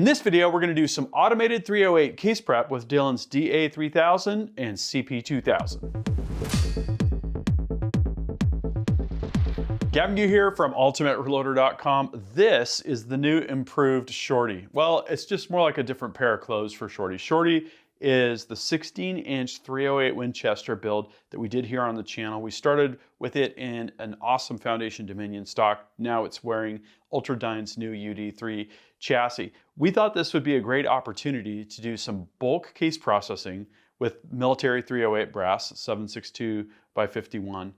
In this video, we're going to do some automated 308 case prep with Dillon's DA3000 and CP2000. Gavin here from ultimatereloader.com. This is the new improved Shorty. Well, it's just more like a different pair of clothes for Shorty. Shorty is the 16-inch 308 Winchester build that we did here on the channel. We started with it in an awesome Foundation Dominion stock. Now it's wearing Ultradyne's new UD3 chassis. We thought this would be a great opportunity to do some bulk case processing with military 308 brass, 7.62 by 51.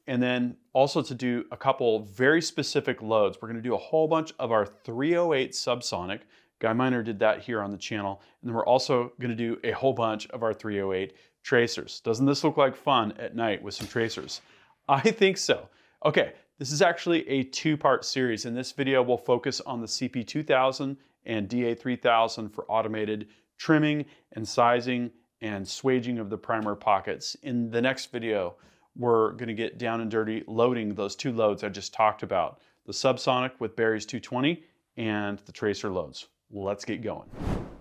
And then also to do a couple very specific loads. We're going to do a whole bunch of our 308 subsonic. Guy Miner did that here on the channel. And then we're also going to do a whole bunch of our 308 tracers. Doesn't this look like fun at night with some tracers? I think so. Okay, this is actually a two-part series. In this video, we'll focus on the CP2000 and DA3000 for automated trimming and sizing and swaging of the primer pockets. In the next video, we're going to get down and dirty loading those two loads I just talked about. The subsonic with Barry's 220 and the tracer loads. Let's get going.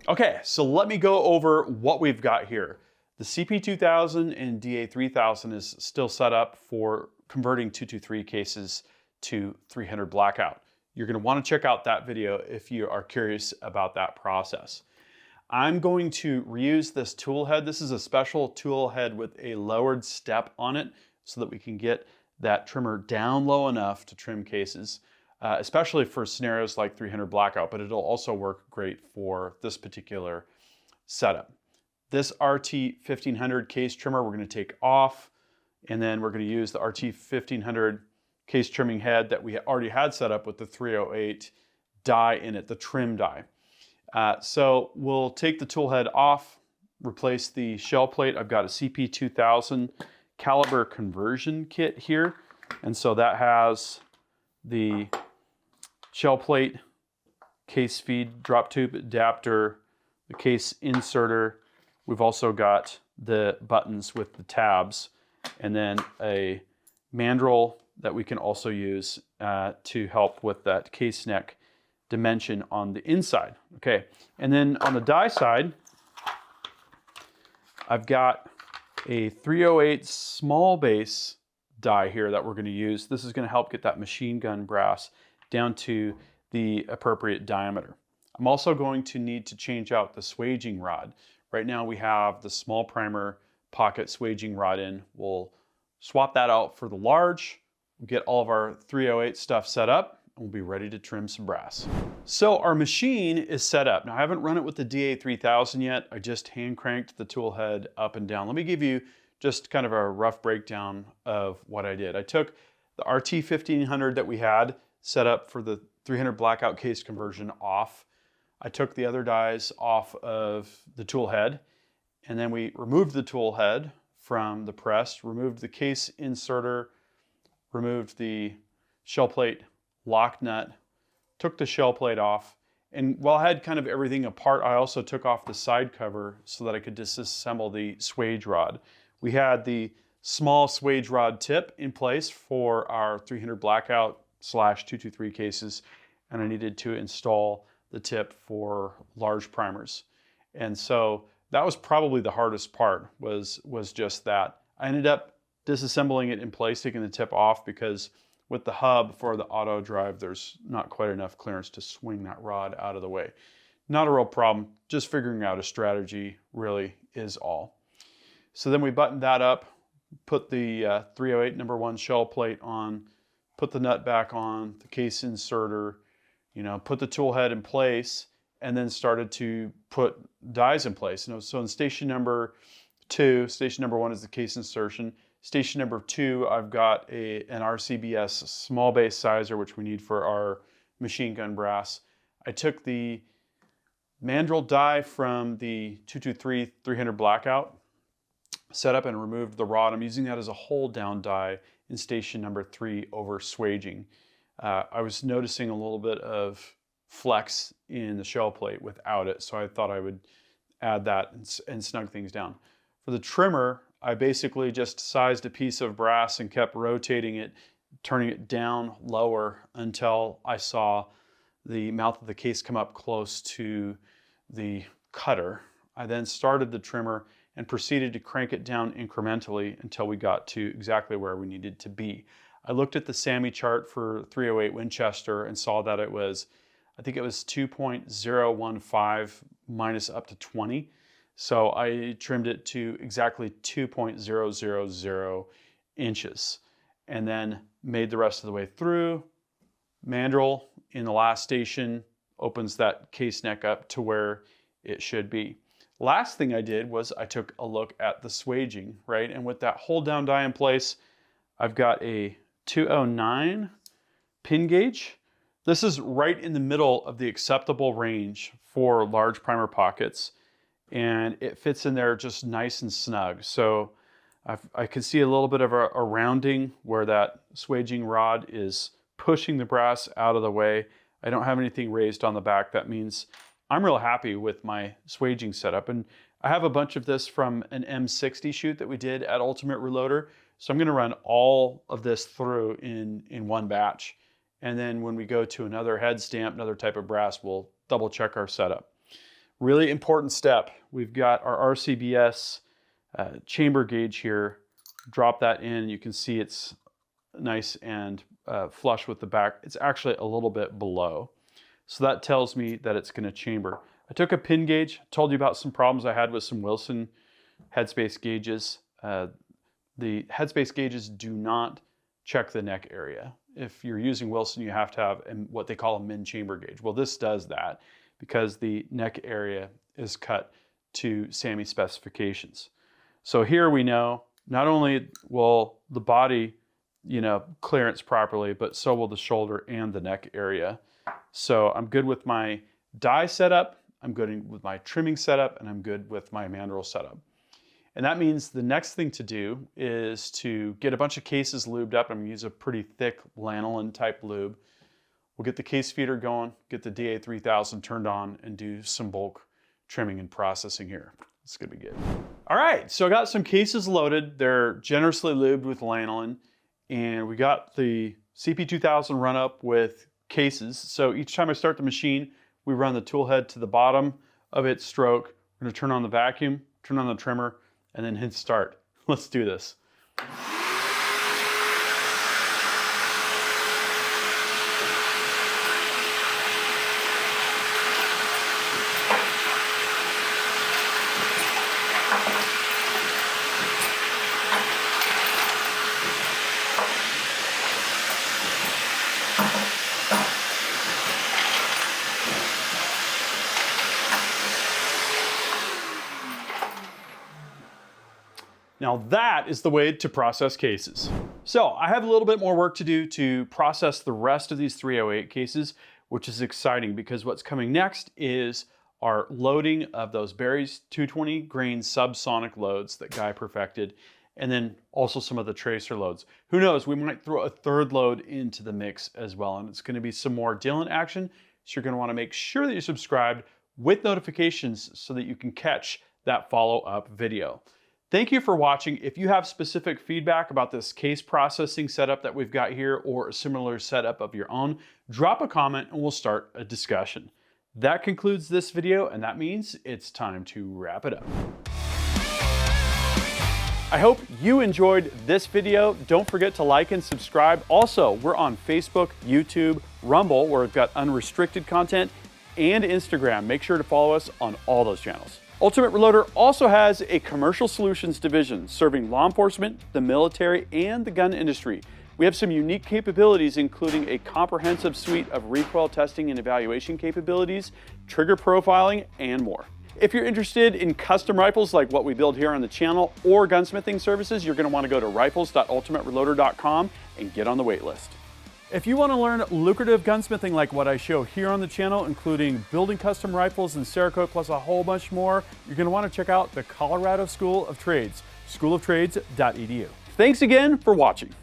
Okay, so let me go over what we've got here. The CP2000 and DA3000 is still set up for converting 223 cases to 300 blackout. You're going to want to check out that video if you are curious about that process. I'm going to reuse this tool head. This is a special tool head with a lowered step on it so that we can get that trimmer down low enough to trim cases, especially for scenarios like 300 blackout, but it'll also work great for this particular setup. This RT1500 case trimmer we're going to take off, and then we're going to use the RT1500 case trimming head that we already had set up with the 308 die in it, the trim die. So we'll take the tool head off, replace the shell plate. I've got a CP2000 caliber conversion kit here. And so that has the shell plate, case feed, drop tube adapter, the case inserter. We've also got the buttons with the tabs, and then a mandrel that we can also use to help with that case neck dimension on the inside. Okay, and then on the die side, I've got a 308 small base die here that we're going to use. This is going to help get that machine gun brass down to the appropriate diameter. I'm also going to need to change out the swaging rod. Right now we have the small primer pocket swaging rod in. We'll swap that out for the large, get all of our 308 stuff set up, and we'll be ready to trim some brass. So our machine is set up. Now I haven't run it with the DA3000 yet. I just hand cranked the tool head up and down. Let me give you just kind of a rough breakdown of what I did. I took the RT1500 that we had set up for the 300 blackout case conversion off. I took the other dies off of the tool head, and then we removed the tool head from the press, removed the case inserter, removed the shell plate lock nut, took the shell plate off, and while I had kind of everything apart, I also took off the side cover so that I could disassemble the swage rod. We had the small swage rod tip in place for our 300 blackout / 223 cases, and I needed to install the tip for large primers. And so that was probably the hardest part, was just that. I ended up disassembling it in place, taking the tip off, because with the hub for the auto drive, there's not quite enough clearance to swing that rod out of the way. Not a real problem, just figuring out a strategy really is all. So then we buttoned that up, put the 308 #1 shell plate on, put the nut back on, the case inserter, put the tool head in place, and then started to put dies in place. So in station number 2, station number 1 is the case insertion. Station number 2, I've got an RCBS small base sizer, which we need for our machine gun brass. I took the mandrel die from the 223 300 blackout, set up and removed the rod. I'm using that as a hold down die in station number 3 over swaging. I was noticing a little bit of flex in the shell plate without it, so I thought I would add that and snug things down. For the trimmer, I basically just sized a piece of brass and kept rotating it, turning it down lower until I saw the mouth of the case come up close to the cutter. I then started the trimmer and proceeded to crank it down incrementally until we got to exactly where we needed to be. I looked at the SAMI chart for 308 Winchester and saw that it was, I think it was 2.015 minus up to 20. So I trimmed it to exactly 2.000 inches and then made the rest of the way through. Mandrel in the last station opens that case neck up to where it should be. Last thing I did was I took a look at the swaging, right? And with that hold down die in place, I've got a 209 pin gauge. This is right in the middle of the acceptable range for large primer pockets, and it fits in there just nice and snug. So I can see a little bit of a rounding where that swaging rod is pushing the brass out of the way. I don't have anything raised on the back. That means I'm real happy with my swaging setup. And I have a bunch of this from an M60 shoot that we did at Ultimate Reloader. So I'm gonna run all of this through in one batch. And then when we go to another head stamp, another type of brass, we'll double check our setup. Really important step. We've got our RCBS chamber gauge here. Drop that in. You can see it's nice and flush with the back. It's actually a little bit below. So that tells me that it's going to chamber. I took a pin gauge, told you about some problems I had with some Wilson headspace gauges. The headspace gauges do not check the neck area. If you're using Wilson, you have to have what they call a min chamber gauge. Well, this does that because the neck area is cut to SAMI specifications. So here we know not only will the body, clearance properly, but so will the shoulder and the neck area. So I'm good with my die setup, I'm good with my trimming setup, and I'm good with my mandrel setup. And that means the next thing to do is to get a bunch of cases lubed up. I'm gonna use a pretty thick lanolin type lube. We'll get the case feeder going, get the DA3000 turned on, and do some bulk trimming and processing here. It's gonna be good. All right, so I got some cases loaded. They're generously lubed with lanolin, and we got the CP2000 run up with cases. So each time I start the machine, we run the tool head to the bottom of its stroke. We're gonna turn on the vacuum, turn on the trimmer, and then hit start. Let's do this. Now that is the way to process cases. So I have a little bit more work to do to process the rest of these 308 cases, which is exciting because what's coming next is our loading of those Berry's 220 grain subsonic loads that Guy perfected, and then also some of the tracer loads. Who knows, we might throw a third load into the mix as well, and it's gonna be some more Dillon action, so you're gonna wanna make sure that you're subscribed with notifications so that you can catch that follow-up video. Thank you for watching. If you have specific feedback about this case processing setup that we've got here or a similar setup of your own, drop a comment and we'll start a discussion. That concludes this video, and that means it's time to wrap it up. I hope you enjoyed this video. Don't forget to like and subscribe. Also, we're on Facebook, YouTube, Rumble, where we've got unrestricted content, and Instagram. Make sure to follow us on all those channels. Ultimate Reloader also has a commercial solutions division serving law enforcement, the military, and the gun industry. We have some unique capabilities, including a comprehensive suite of recoil testing and evaluation capabilities, trigger profiling, and more. If you're interested in custom rifles like what we build here on the channel or gunsmithing services, you're going to want to go to rifles.ultimatereloader.com and get on the wait list. If you want to learn lucrative gunsmithing like what I show here on the channel, including building custom rifles and Cerakote plus a whole bunch more, you're going to want to check out the Colorado School of Trades, schooloftrades.edu. Thanks again for watching.